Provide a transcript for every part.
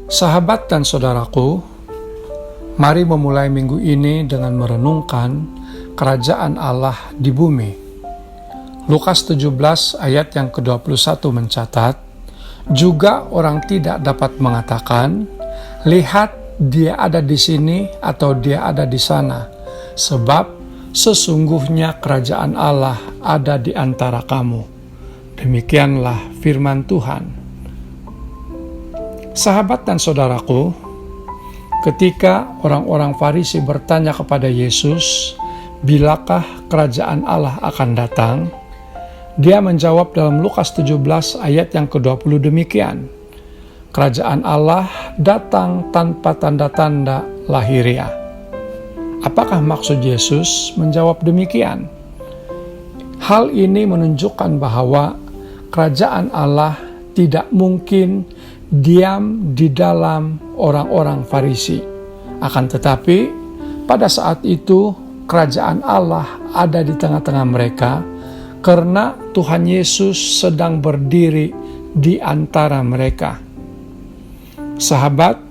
Sahabat dan saudaraku, mari memulai minggu ini dengan merenungkan kerajaan Allah di bumi. Lukas 17 ayat yang ke-21 mencatat, juga orang tidak dapat mengatakan, lihat dia ada di sini atau dia ada di sana, sebab sesungguhnya kerajaan Allah ada di antara kamu. Demikianlah firman Tuhan. Sahabat dan saudaraku, ketika orang-orang Farisi bertanya kepada Yesus, bilakah kerajaan Allah akan datang? Dia menjawab dalam Lukas 17 ayat yang ke-20 demikian. Kerajaan Allah datang tanpa tanda-tanda lahiriah. Apakah maksud Yesus menjawab demikian? Hal ini menunjukkan bahwa kerajaan Allah tidak mungkin diam di dalam orang-orang Farisi. Akan tetapi, pada saat itu kerajaan Allah ada di tengah-tengah mereka karena Tuhan Yesus sedang berdiri di antara mereka. Sahabat,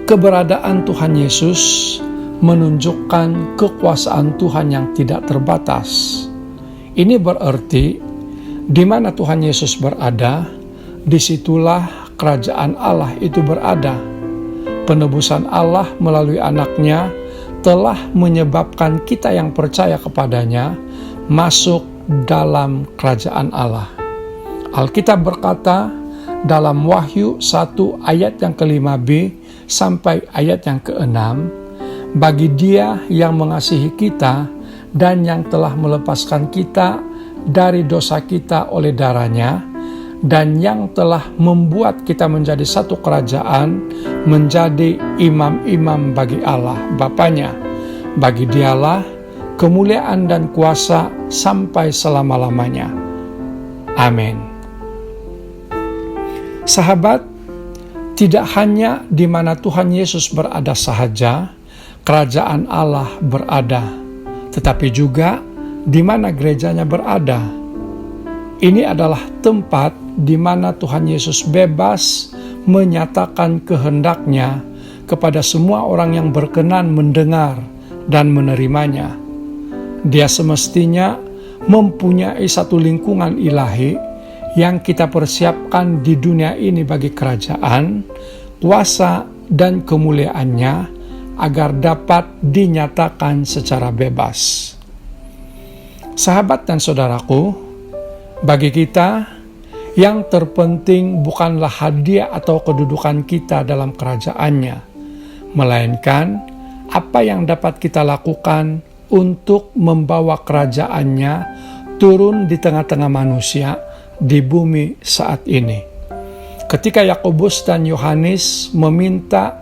keberadaan Tuhan Yesus menunjukkan kekuasaan Tuhan yang tidak terbatas. Ini berarti di mana Tuhan Yesus berada, disitulah kerajaan Allah itu berada. Penebusan Allah melalui anaknya telah menyebabkan kita yang percaya kepadanya masuk dalam kerajaan Allah. Alkitab berkata dalam Wahyu 1 ayat yang ke-5b sampai ayat yang ke-6, bagi Dia yang mengasihi kita dan yang telah melepaskan kita dari dosa kita oleh darah-Nya, dan yang telah membuat kita menjadi satu kerajaan, menjadi imam-imam bagi Allah Bapanya. Bagi Dialah kemuliaan dan kuasa sampai selama-lamanya. Amin. Sahabat, tidak hanya di mana Tuhan Yesus berada sahaja, kerajaan Allah berada, tetapi juga di mana gerejanya berada. Ini adalah tempat di mana Tuhan Yesus bebas menyatakan kehendaknya kepada semua orang yang berkenan mendengar dan menerimanya. Dia semestinya mempunyai satu lingkungan ilahi yang kita persiapkan di dunia ini bagi kerajaan, kuasa, dan kemuliaannya agar dapat dinyatakan secara bebas. Sahabat dan saudaraku, bagi kita, yang terpenting bukanlah hadiah atau kedudukan kita dalam kerajaannya, melainkan apa yang dapat kita lakukan untuk membawa kerajaannya turun di tengah-tengah manusia di bumi saat ini. Ketika Yakobus dan Yohanes meminta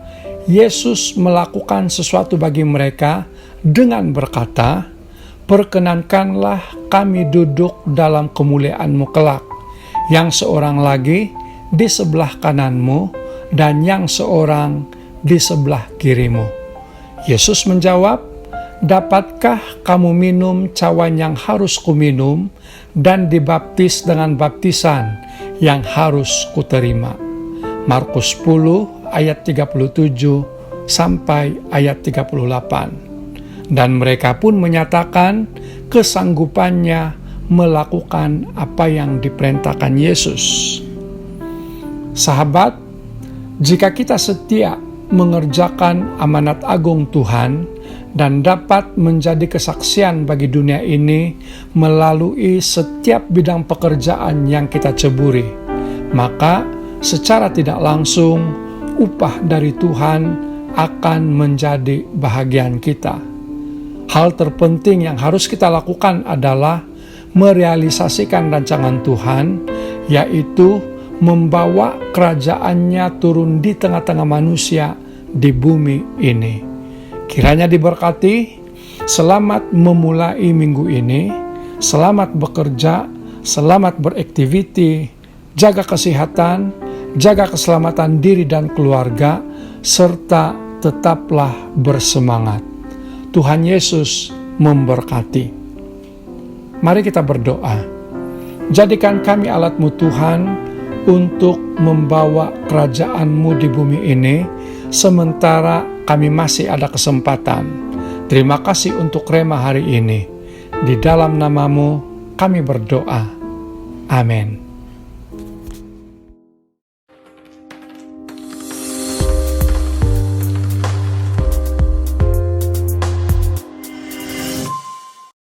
Yesus melakukan sesuatu bagi mereka dengan berkata, perkenankanlah kami duduk dalam kemuliaan-Mu kelak, yang seorang lagi di sebelah kananmu dan yang seorang di sebelah kirimu. Yesus menjawab, dapatkah kamu minum cawan yang harus kuminum dan dibaptis dengan baptisan yang harus kuterima? Markus 10 ayat 37 sampai ayat 38. Dan mereka pun menyatakan kesanggupannya melakukan apa yang diperintahkan Yesus. Sahabat, jika kita setia mengerjakan amanat agung Tuhan dan dapat menjadi kesaksian bagi dunia ini melalui setiap bidang pekerjaan yang kita ceburi, maka secara tidak langsung upah dari Tuhan akan menjadi bahagian kita. Hal terpenting yang harus kita lakukan adalah merealisasikan rancangan Tuhan, yaitu membawa kerajaannya turun di tengah-tengah manusia di bumi ini. Kiranya diberkati, selamat memulai minggu ini, selamat bekerja, selamat beraktiviti, jaga kesehatan, jaga keselamatan diri dan keluarga, serta tetaplah bersemangat. Tuhan Yesus memberkati. Mari kita berdoa. Jadikan kami alat-Mu Tuhan untuk membawa kerajaan-Mu di bumi ini, sementara kami masih ada kesempatan. Terima kasih untuk rema hari ini. Di dalam nama-Mu kami berdoa. Amin.